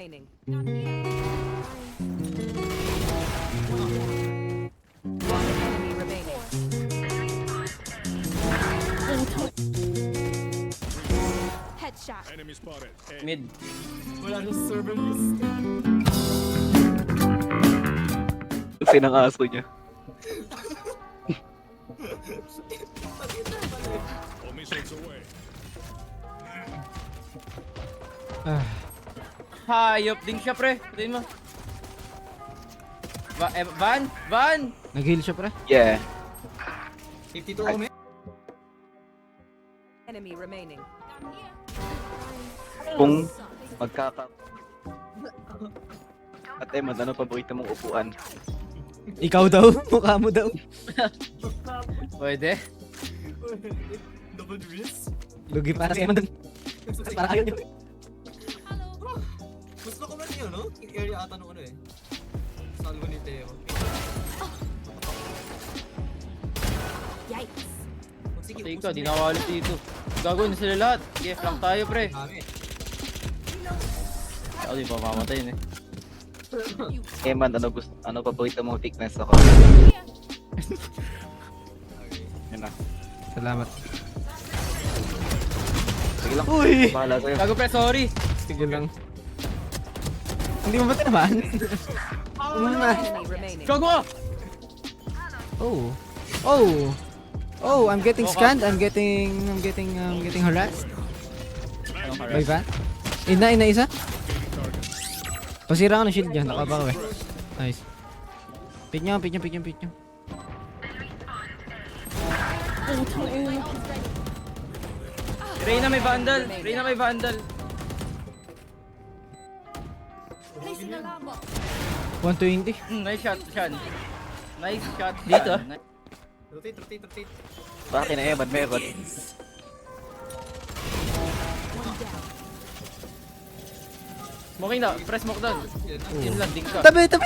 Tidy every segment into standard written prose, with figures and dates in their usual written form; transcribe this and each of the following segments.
remaining. One enemy remaining. Headshot. Enemy spotted. A. Mid. Wala nang server list. Sinang aso niya. All missiles away. Hayop din siya, pre. Patayin mo. Van! Nag-heal siya, pre. Yeah. 52 Ome. Enemy remaining. Kung magkaka... Ate, ano paborito mong upuan? Ikaw daw, mukha mo daw. Pwede. Double drills? Lugi para sa dun. Para ayaw nyo. Gusto ko man yun, no? Yung area ata nung ano eh. Salvo ni Teo. Yikes. Sige, Sige ka, di nakawalit dito. Gagawin na sila lahat. Sige, flank tayo, pre. Dami. Ako di pa mamatayin eh. Eh man, ano paborito mong thickness ako? Yun na. Salamat. Sige lang. Uy! Bahala sa'yo. Gago, pre, sorry. Sige lang. Hindi mo ba tinamaan? Enemy remaining. Gago ka! Oh. Oh. Oh, I'm getting scanned. I'm getting harassed. By Van. Ina isa. Pasira ka ng shield dyan. Nakabaw eh. Nice. Pick nyo. Reyna may vandal. Reyna may vandal. Placing alarm bot. 120. Nice shot, Sean. Nice shot. Dito, Sean. Rotate. Sa akin na Eman, meron. Smoking na. Press smoke down. Yun lang, ding ka. Tabi! Kaya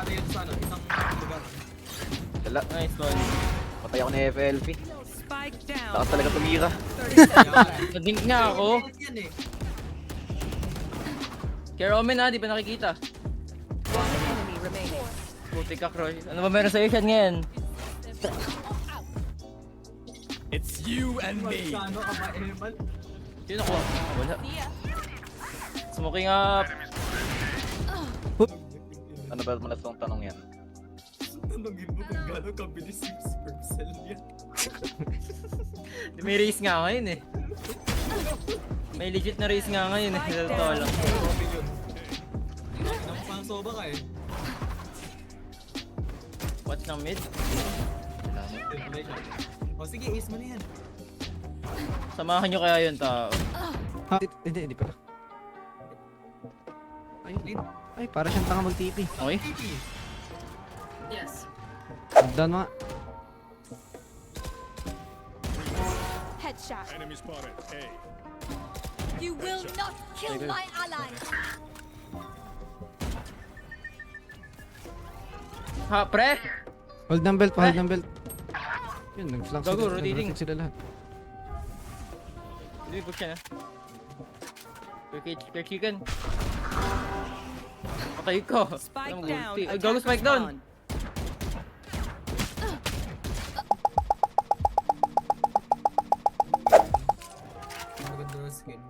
ata yun sa ano, isang lugar. Wala. Nice one. Patay ako ni FLP. Spike down. Takas talaga tumira. 30 Nadink nga ako. Yan eh. Care Omen ha, di pa nakikita. One enemy remaining. Puti ka, Croy. Ano ba meron sa'yo, Sean, ngayon? It's you and me. Magkano ka ba, Eman? Sino ko? Wala. Smoking up. Ano ba malas tong tanong yan? Tanongin mo kung gano'ng kabilis yung Supercell niya. May race nga ngayon eh. May legit na race nga ngayon eh. Sa totoo lang. Grabe yun. Pang soba ka eh. Watch ng mid. O sige, ace mo na yan. Samahan nyo kaya yun tao. Ha? Hindi pala. Ay, para siyang tanga mag-TP. Okay? Yes. Down mga. Headshot. Enemy spotted. A. You will not kill my ally. Ha, pre! Hold ng belt, hold ng belt. Yun, nag-flank Gago, sila. rotating. Nag-rotate sila lahat. Hindi po siya na. Kaya chicken. Patay ko. Spike Anong down. ulti? Ay, gago, spike down. Spawn. Maganda na skin.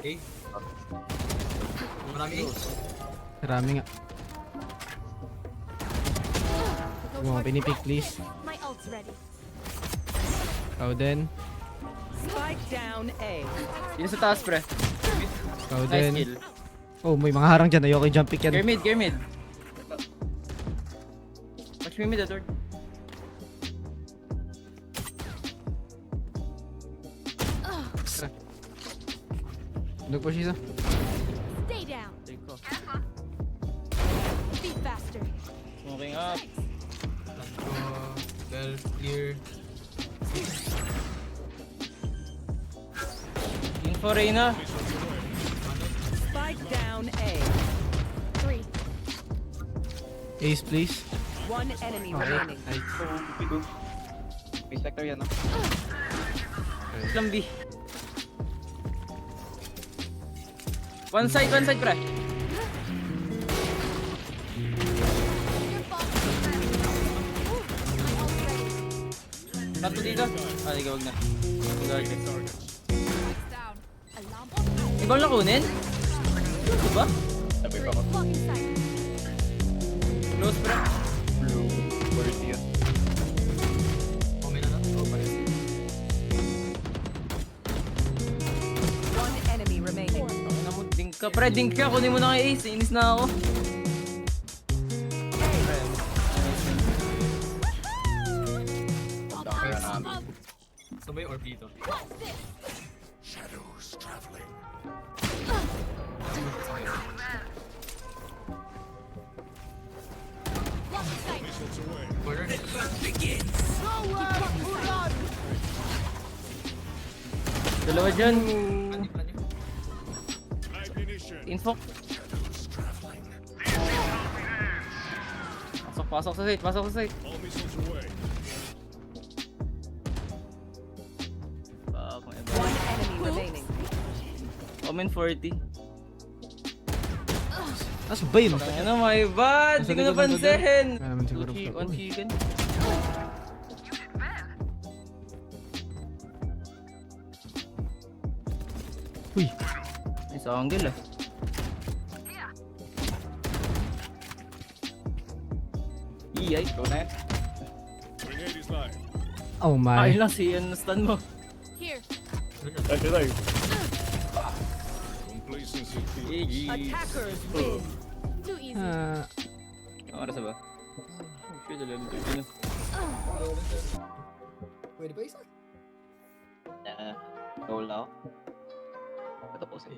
Okay. Marami ace. Marami nga. Huwag mo pinipick please. My ult's ready. Ikaw din. Spike down A. Yun sa taas, pre. Ikaw Nice din. kill. Oh, may mga harang dyan. Ayoko i-jump pick Gear yan. mid, gear mid. Watch me mid, Edward. Nag-push isa. Stay down. Take ko. Be faster. Smoking up. Well, clear. Info Reyna. Spike down A. 3. Ace please. One enemy Okay. remaining. Nice. May sector yan, no? Islam B. One side, pre. Your bomb is ready. I'm all ready. Tato dito. Ah, sige, wag na. Target. Lights down. Alarm on. Ibang lakunin? Ito ba? Sabi pa ko. Blocking sight. Close, pre. Blue. 40 yun. Comment na lang. Oh, pares. One enemy remaining. Ano mo, ding ka. Pre, ding ka. Kunin mo na kay Ace. Inis na ako. Sabay or dito. What's this? Blocking sight. Missiles away. Corner. Dalawa dyan. Planning, planning. Ignition. Info. Pasok sa site, pasok sa site. All missiles away. One enemy remaining. Omen 40. Asa ba yun? Ano, my bad. Hindi ko Nasa likod, napansin. Kaya naman siguro Two chi- bro. One chicken. Uy, May sa angle ah. Iyay. Ikaw na yan. Grenade is live. oh my. Ay lang si Ian stun mo. Here. Complacency kills. GG. Attackers win. Too easy. Ah, Ang oras na ba? Shit, 11:30 na. Pwede ba isa? Goal na ako. Ito po sa